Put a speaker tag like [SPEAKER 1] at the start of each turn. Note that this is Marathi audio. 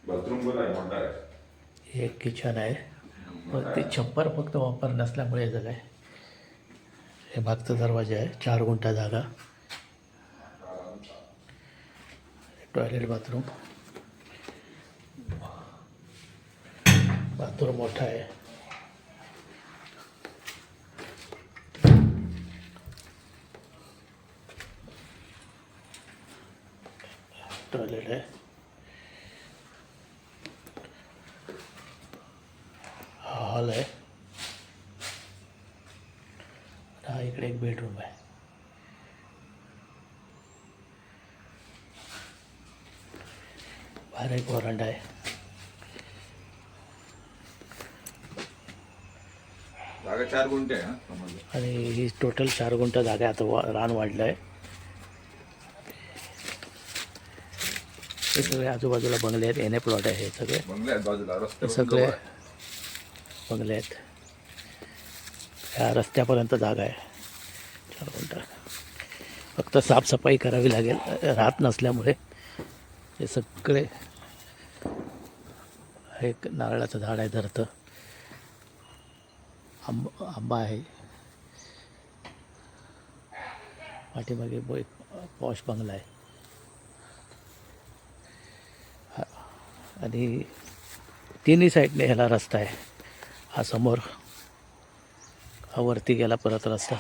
[SPEAKER 1] बाथरूम पण आहे, मोठा आहे.
[SPEAKER 2] एक किचन आहे, पण ते छप्पर फक्त वापर नसल्यामुळे हे झालं आहे. हे मागचा दरवाजा आहे, 4 गुंठा जागा, टॉयलेट बाथरूम. बाथरूम मोठा आहे. टॉयलेट आहे. हॉल आहे. हा इकडे एक बेडरूम आहे. बाहेर एक वरांडा आहे.
[SPEAKER 1] जागा 4 गुंठे आहे. समजलं.
[SPEAKER 2] आणि ही टोटल 4 गुंठा जागा आहे. आता रान वाढलं आहे. हे सगळे आजूबाजूला बंगले आहेत. एन ए प्लॉट आहे. हे सगळे
[SPEAKER 1] बंगले आहेत बाजूला, रस्ते
[SPEAKER 2] हे सगळे बंगले आहेत. ह्या रस्त्यापर्यंत जागा आहे 4 गुंठा. फक्त साफसफाई करावी लागेल, राहत नसल्यामुळे. हे सगळे एक नारळाचं झाड आहे, धरतं. आंबा आहे. पाठीमागे एक पॉश बंगला आहे. आणि तिन्ही साईडने ह्याला रस्ता आहे. हा समोर, हा वरती गेला परत रस्ता.